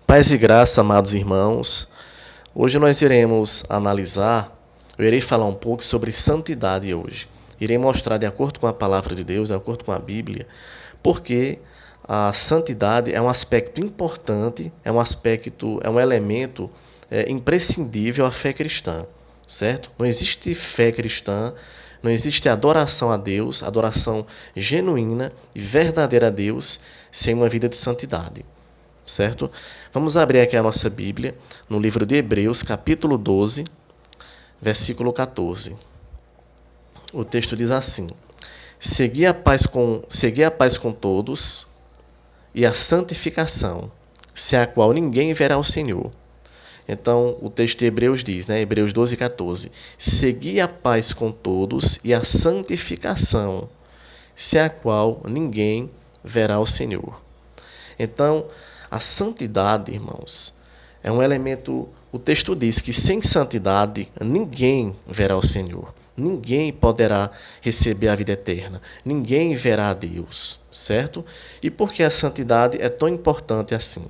Paz e graça, amados irmãos. Hoje nós eu irei falar um pouco sobre santidade hoje. Irei mostrar, de acordo com a palavra de Deus, de acordo com a Bíblia, porque a santidade é um aspecto importante, é um elemento imprescindível à fé cristã, certo? Não existe fé cristã, não existe adoração a Deus, adoração genuína e verdadeira a Deus, sem uma vida de santidade. Certo? Vamos abrir aqui a nossa Bíblia no livro de Hebreus, capítulo 12, versículo 14. O texto diz assim: Segui a paz com todos e a santificação, sem a qual ninguém verá o Senhor. Então, o texto de Hebreus diz, Hebreus 12, 14: Segui a paz com todos e a santificação, sem a qual ninguém verá o Senhor. Então, a santidade, irmãos, é um elemento. O texto diz que sem santidade ninguém verá o Senhor. Ninguém poderá receber a vida eterna. Ninguém verá a Deus, certo? E por que a santidade é tão importante assim?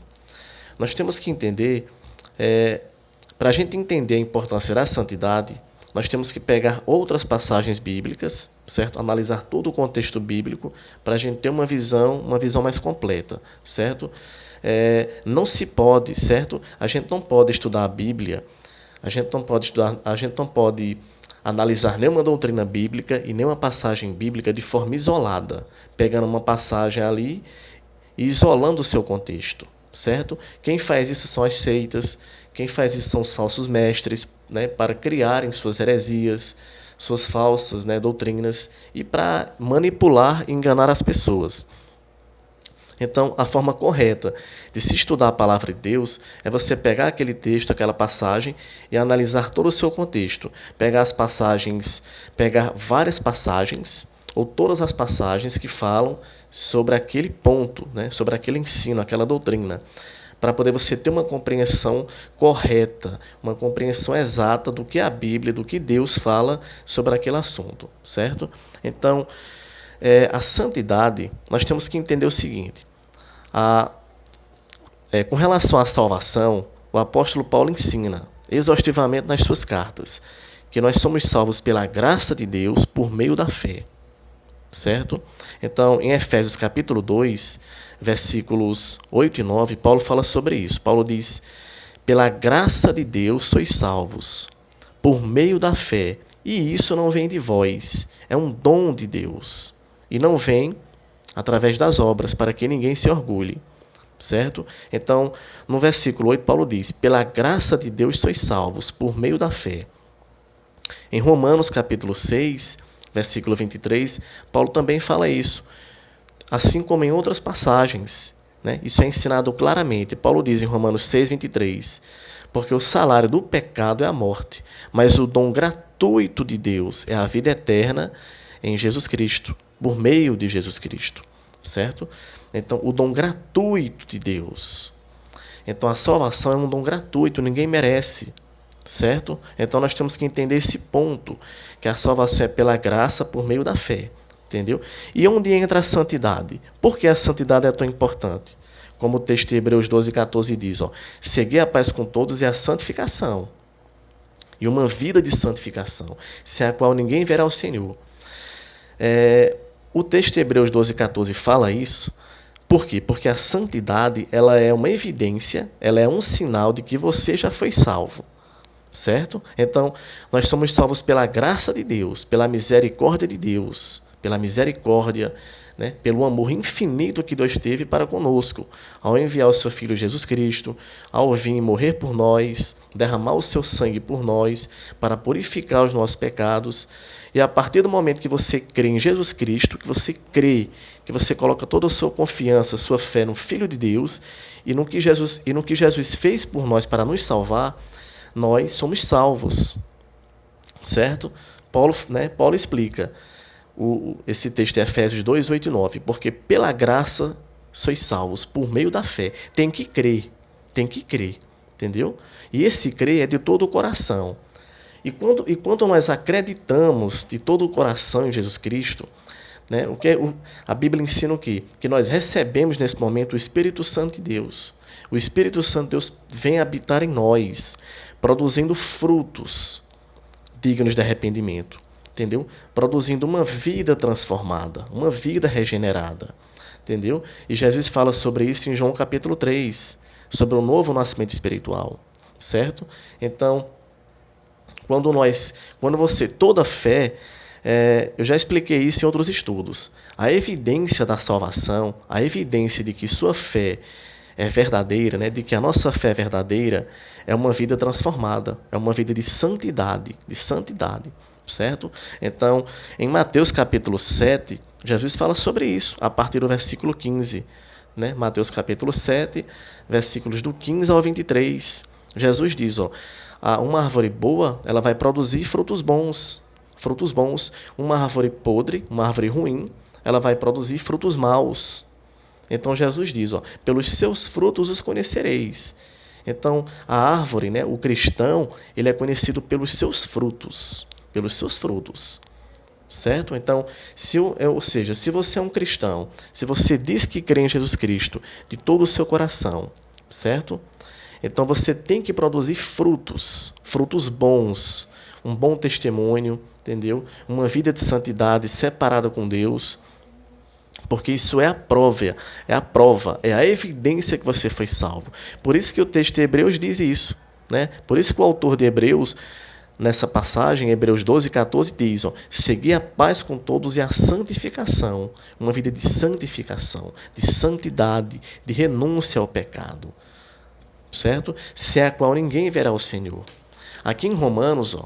Nós temos que entender, para a gente entender a importância da santidade, nós temos que pegar outras passagens bíblicas, certo? Analisar todo o contexto bíblico para a gente ter uma visão mais completa, certo? Não se pode, certo? A gente não pode estudar a Bíblia, a gente não pode analisar nenhuma doutrina bíblica e nenhuma passagem bíblica de forma isolada, pegando uma passagem ali e isolando o seu contexto, certo? Quem faz isso são as seitas, quem faz isso são os falsos mestres, para criarem suas heresias, suas falsas doutrinas e para manipular e enganar as pessoas. Então, a forma correta de se estudar a palavra de Deus é você pegar aquele texto, aquela passagem e analisar todo o seu contexto. Pegar várias passagens ou todas as passagens que falam sobre aquele ponto, sobre aquele ensino, aquela doutrina, para poder você ter uma compreensão correta, uma compreensão exata do que a Bíblia, do que Deus fala sobre aquele assunto, certo? Então, a santidade, nós temos que entender o seguinte: com relação à salvação, o apóstolo Paulo ensina exaustivamente nas suas cartas que nós somos salvos pela graça de Deus por meio da fé, certo? Então, em Efésios capítulo 2, versículos 8 e 9, Paulo fala sobre isso. Paulo diz: pela graça de Deus sois salvos, por meio da fé, e isso não vem de vós, é um dom de Deus, e não vem através das obras, para que ninguém se orgulhe, certo? Então, no versículo 8, Paulo diz: pela graça de Deus sois salvos, por meio da fé. Em Romanos capítulo 6, versículo 23, Paulo também fala isso, assim como em outras passagens, Isso é ensinado claramente. Paulo diz em Romanos 6, 23, porque o salário do pecado é a morte, mas o dom gratuito de Deus é a vida eterna em Jesus Cristo, por meio de Jesus Cristo, certo? Então, o dom gratuito de Deus. Então, a salvação é um dom gratuito, ninguém merece, certo? Então, nós temos que entender esse ponto, que a salvação é pela graça por meio da fé, entendeu? E onde entra a santidade? Por que a santidade é tão importante? Como o texto de Hebreus 12, 14 diz, segui a paz com todos e a santificação, e uma vida de santificação, sem a qual ninguém verá o Senhor. O texto de Hebreus 12, 14 fala isso. Por quê? Porque a santidade ela é uma evidência, ela é um sinal de que você já foi salvo, certo? Então, nós somos salvos pela graça de Deus, pela misericórdia de Deus, pelo amor infinito que Deus teve para conosco, ao enviar o seu Filho Jesus Cristo, ao vir morrer por nós, derramar o seu sangue por nós, para purificar os nossos pecados. E a partir do momento que você crê em Jesus Cristo, que você coloca toda a sua confiança, a sua fé no Filho de Deus e no que Jesus fez por nós para nos salvar, nós somos salvos, certo? Paulo explica esse texto de Efésios 2, 8 e 9, porque pela graça sois salvos por meio da fé. Tem que crer, entendeu? E esse crer é de todo o coração. E quando nós acreditamos de todo o coração em Jesus Cristo, a Bíblia ensina o quê? Que nós recebemos nesse momento o Espírito Santo de Deus. O Espírito Santo de Deus vem habitar em nós, produzindo frutos dignos de arrependimento, entendeu? Produzindo uma vida transformada, uma vida regenerada, entendeu? E Jesus fala sobre isso em João capítulo 3, sobre o novo nascimento espiritual, certo? Então, toda fé, eu já expliquei isso em outros estudos, a evidência da salvação, a evidência de que sua fé é verdadeira, né, de que a nossa fé é verdadeira, é uma vida transformada, é uma vida de santidade, certo? Então, em Mateus capítulo 7, Jesus fala sobre isso, a partir do versículo 15, né? Mateus capítulo 7, versículos do 15 ao 23, Jesus diz, uma árvore boa, ela vai produzir frutos bons, uma árvore podre, uma árvore ruim, ela vai produzir frutos maus. Então Jesus diz, pelos seus frutos os conhecereis. Então a árvore, né, o cristão, ele é conhecido pelos seus frutos, certo? Então, se você é um cristão, se você diz que crê em Jesus Cristo de todo o seu coração, certo? Então você tem que produzir frutos bons, um bom testemunho, entendeu? Uma vida de santidade separada com Deus, porque isso é a prova, é a evidência que você foi salvo. Por isso que o texto de Hebreus diz isso, né? Por isso que o autor de Hebreus, nessa passagem, Hebreus 12, 14, diz, segui a paz com todos e a santificação, uma vida de santificação, de santidade, de renúncia ao pecado, certo? Sem a qual ninguém verá o Senhor. Aqui em Romanos,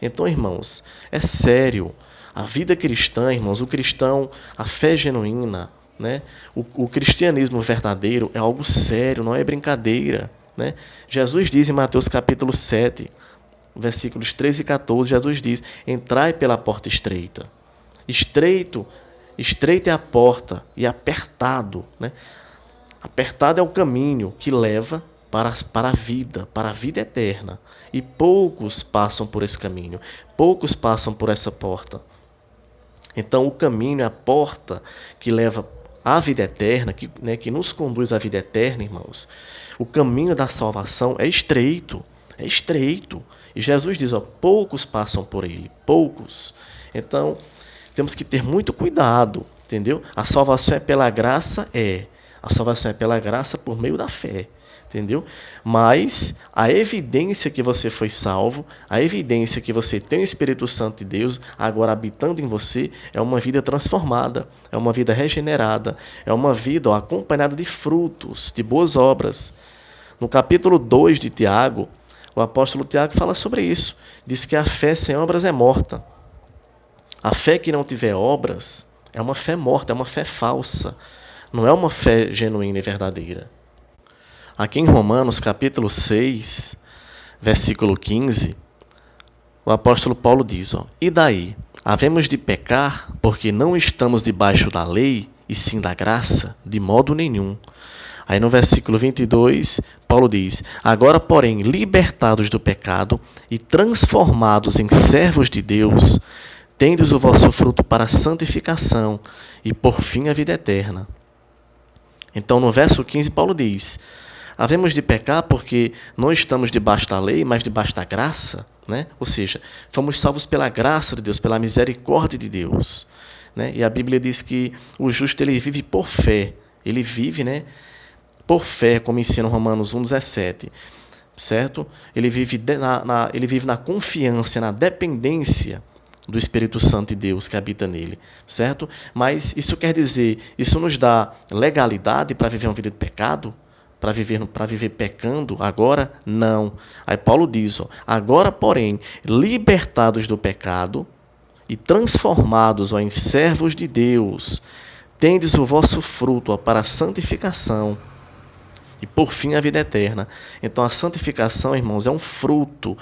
então, irmãos, é sério. A vida cristã, irmãos, o cristão, a fé genuína, né? O cristianismo verdadeiro é algo sério, não é brincadeira, né? Jesus diz em Mateus capítulo 7, versículos 13 e 14, Jesus diz, entrai pela porta estreita. Estreita é a porta e apertado, né? Apertado é o caminho que leva para a vida eterna. E poucos passam por esse caminho, poucos passam por essa porta. Então, o caminho é a porta que leva à vida eterna, que nos conduz à vida eterna, irmãos. O caminho da salvação é estreito. E Jesus diz, poucos passam por ele, poucos. Então, temos que ter muito cuidado, entendeu? A salvação é pela graça? A salvação é pela graça por meio da fé, entendeu? Mas a evidência que você foi salvo, a evidência que você tem o Espírito Santo de Deus agora habitando em você, é uma vida transformada, é uma vida regenerada, é uma vida acompanhada de frutos, de boas obras. No capítulo 2 de Tiago, o apóstolo Tiago fala sobre isso. Diz que a fé sem obras é morta. A fé que não tiver obras é uma fé morta, é uma fé falsa. Não é uma fé genuína e verdadeira. Aqui em Romanos, capítulo 6, versículo 15, o apóstolo Paulo diz, e daí? Havemos de pecar porque não estamos debaixo da lei, e sim da graça? De modo nenhum. Aí no versículo 22, Paulo diz, agora, porém, libertados do pecado e transformados em servos de Deus, tendes o vosso fruto para a santificação e, por fim, a vida eterna. Então, no verso 15, Paulo diz, havemos de pecar porque não estamos debaixo da lei, mas debaixo da graça, né? Ou seja, fomos salvos pela graça de Deus, pela misericórdia de Deus, né? E a Bíblia diz que o justo ele vive por fé, ele vive, né, por fé, como ensina Romanos 1,17, certo? Ele vive na confiança, na dependência do Espírito Santo de Deus que habita nele, certo? Mas isso quer dizer, isso nos dá legalidade para viver uma vida de pecado? Para viver pecando agora? Não. Aí Paulo diz, agora, porém, libertados do pecado e transformados em servos de Deus, tendes o vosso fruto para a santificação e, por fim, a vida eterna. Então, a santificação, irmãos, é um fruto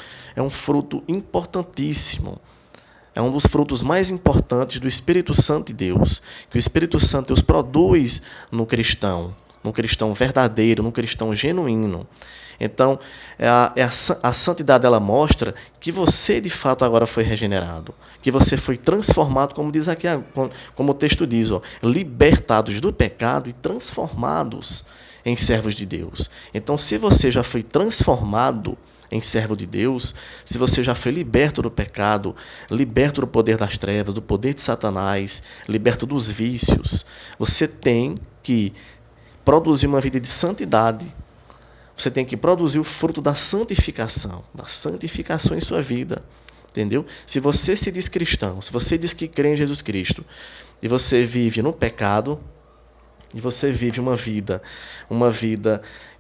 importantíssimo. É um dos frutos mais importantes do Espírito Santo de Deus, que o Espírito Santo de Deus produz no cristão verdadeiro, no cristão genuíno. Então, a santidade ela mostra que você, de fato, agora foi regenerado, que você foi transformado, como diz aqui, como o texto diz, libertados do pecado e transformados em servos de Deus. Então, se você já foi transformado em servo de Deus, se você já foi liberto do pecado, liberto do poder das trevas, do poder de Satanás, liberto dos vícios, você tem que produzir uma vida de santidade. Você tem que produzir o fruto da santificação em sua vida. Entendeu? Se você se diz cristão, se você diz que crê em Jesus Cristo, e você vive no pecado, e você vive uma vida,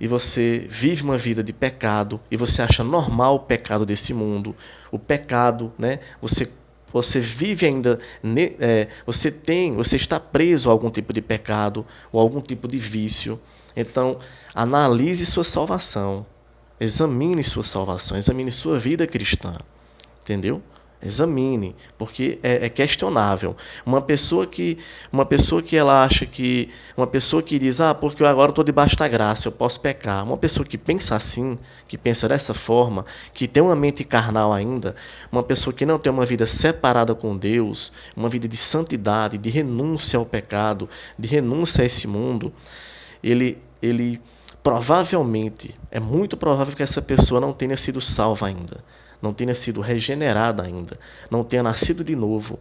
e você vive uma vida de pecado, e você acha normal o pecado desse mundo, o pecado, né? Você vive ainda, você está preso a algum tipo de pecado, ou algum tipo de vício. Então, analise sua salvação, examine sua salvação, examine sua vida cristã. Entendeu? Examine, porque é questionável. Uma pessoa que ela acha que, uma pessoa que diz, porque eu agora estou debaixo da graça, eu posso pecar. Uma pessoa que pensa assim, que pensa dessa forma, que tem uma mente carnal ainda, uma pessoa que não tem uma vida separada com Deus, uma vida de santidade, de renúncia ao pecado, de renúncia a esse mundo, ele provavelmente, é muito provável que essa pessoa não tenha sido salva ainda, não tenha sido regenerada ainda, não tenha nascido de novo,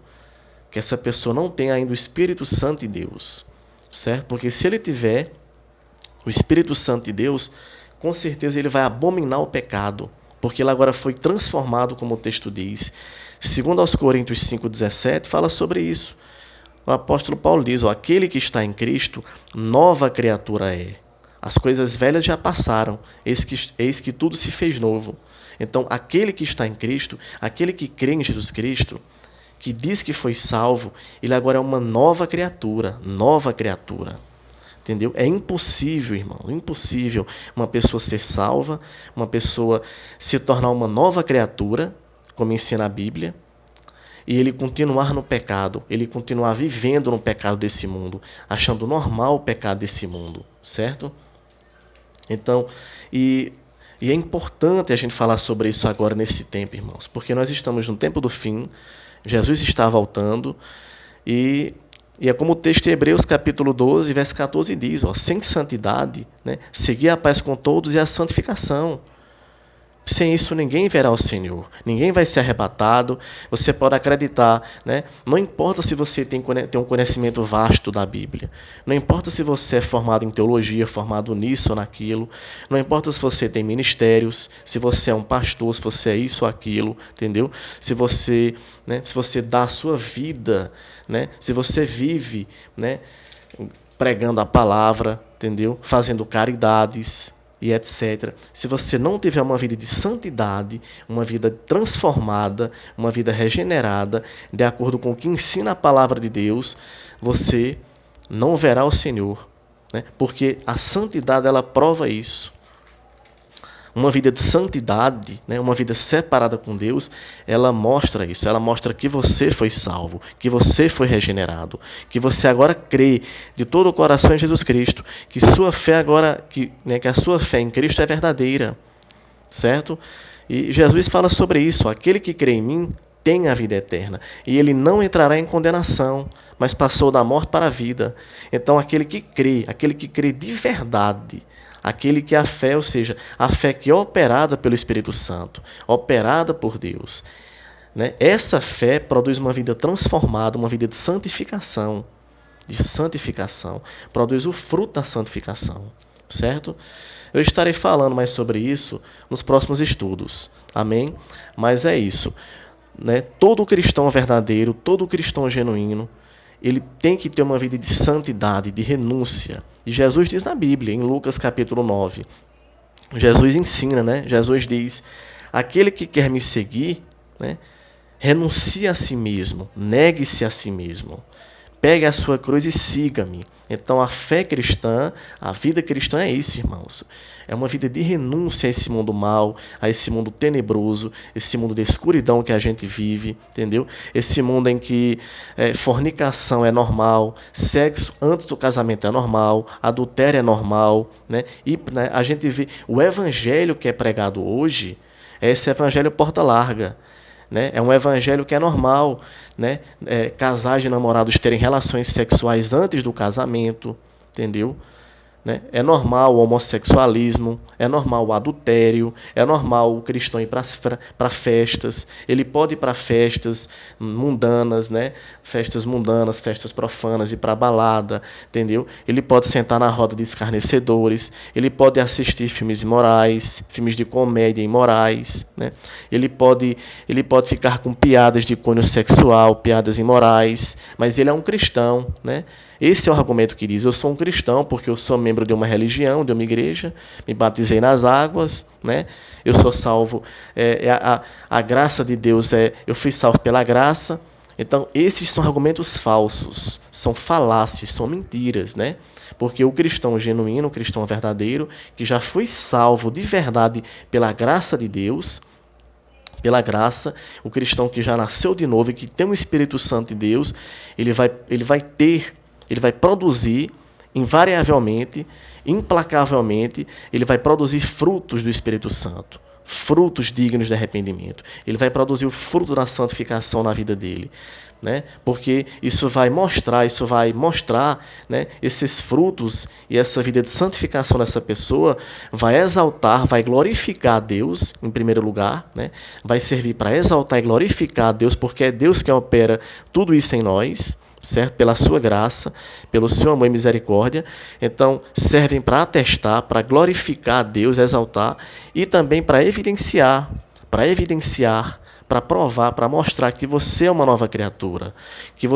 que essa pessoa não tenha ainda o Espírito Santo de Deus, certo? Porque se ele tiver o Espírito Santo de Deus, com certeza ele vai abominar o pecado, porque ele agora foi transformado, como o texto diz. Segundo aos Coríntios 5,17, fala sobre isso. O apóstolo Paulo diz, aquele que está em Cristo, nova criatura é. As coisas velhas já passaram, eis que tudo se fez novo. Então, aquele que está em Cristo, aquele que crê em Jesus Cristo, que diz que foi salvo, ele agora é uma nova criatura, Entendeu? É impossível, irmão, impossível uma pessoa ser salva, uma pessoa se tornar uma nova criatura, como ensina a Bíblia, e ele continuar no pecado, ele continuar vivendo no pecado desse mundo, achando normal o pecado desse mundo, certo? Então, e é importante a gente falar sobre isso agora nesse tempo, irmãos, porque nós estamos no tempo do fim, Jesus está voltando, e é como o texto de Hebreus, capítulo 12, verso 14 diz, sem santidade, né, seguir a paz com todos e a santificação. Sem isso ninguém verá o Senhor, ninguém vai ser arrebatado, você pode acreditar, né? Não importa se você tem um conhecimento vasto da Bíblia, não importa se você é formado em teologia, formado nisso ou naquilo, não importa se você tem ministérios, se você é um pastor, se você é isso ou aquilo, entendeu? Se você dá a sua vida, né? Se você vive, né, pregando a palavra, entendeu? Fazendo caridades, e etc. Se você não tiver uma vida de santidade, uma vida transformada, uma vida regenerada, de acordo com o que ensina a palavra de Deus, você não verá o Senhor, né? Porque a santidade, ela prova isso. Uma vida de santidade, né? Uma vida separada com Deus, ela mostra isso, ela mostra que você foi salvo, que você foi regenerado, que você agora crê de todo o coração em Jesus Cristo, que sua fé agora, que a sua fé em Cristo é verdadeira, certo? E Jesus fala sobre isso, aquele que crê em mim tem a vida eterna, e ele não entrará em condenação, mas passou da morte para a vida. Então aquele que crê de verdade, aquele que a fé, ou seja, a fé que é operada pelo Espírito Santo, operada por Deus, né? Essa fé produz uma vida transformada, uma vida de santificação, produz o fruto da santificação, certo? Eu estarei falando mais sobre isso nos próximos estudos, amém? Mas é isso, né? Todo cristão verdadeiro, todo cristão genuíno, ele tem que ter uma vida de santidade, de renúncia. E Jesus diz na Bíblia, em Lucas capítulo 9, Jesus ensina, né? Jesus diz, aquele que quer me seguir, né, renuncie a si mesmo, negue-se a si mesmo, pegue a sua cruz e siga-me. Então a fé cristã, a vida cristã é isso, irmãos. É uma vida de renúncia a esse mundo mau, a esse mundo tenebroso, esse mundo de escuridão que a gente vive, entendeu? Esse mundo em que fornicação é normal, sexo antes do casamento é normal, adultério é normal, né? E a gente vê o evangelho que é pregado hoje, é esse evangelho porta larga. Né? É um evangelho que é normal, né? Casais de namorados terem relações sexuais antes do casamento, entendeu? né? É normal o homossexualismo, é normal o adultério, é normal o cristão ir para festas, ele pode ir para festas mundanas, né? Festas mundanas, festas profanas, ir para balada, entendeu? Ele pode sentar na roda de escarnecedores, ele pode assistir filmes imorais, filmes de comédia imorais, né? Ele pode ficar com piadas de cunho sexual, piadas imorais, mas ele é um cristão, né? Esse é o argumento que diz: eu sou um cristão porque eu sou membro de uma religião, de uma igreja, me batizei nas águas, né? Eu sou salvo, a graça de Deus, eu fui salvo pela graça. Então, esses são argumentos falsos, são falácias, são mentiras, né? Porque o cristão genuíno, o cristão verdadeiro, que já foi salvo de verdade pela graça de Deus, pela graça, o cristão que já nasceu de novo e que tem o Espírito Santo de Deus, ele vai produzir invariavelmente, implacavelmente, ele vai produzir frutos do Espírito Santo, frutos dignos de arrependimento. Ele vai produzir o fruto da santificação na vida dele, né? Porque isso vai mostrar, né, esses frutos e essa vida de santificação dessa pessoa vai exaltar, vai glorificar a Deus em primeiro lugar, né? Vai servir para exaltar e glorificar a Deus, porque é Deus que opera tudo isso em nós, certo? Pela sua graça, pelo seu amor e misericórdia. Então, servem para atestar, para glorificar a Deus, exaltar, e também para evidenciar, para provar, para mostrar que você é uma nova criatura, que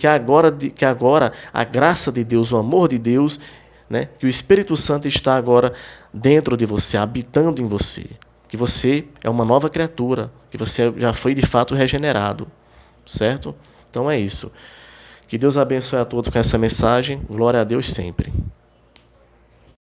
agora a graça de Deus, o amor de Deus, né, que o Espírito Santo está agora dentro de você, habitando em você, que você é uma nova criatura, que você já foi de fato regenerado, certo? Então é isso. Que Deus abençoe a todos com essa mensagem. Glória a Deus sempre.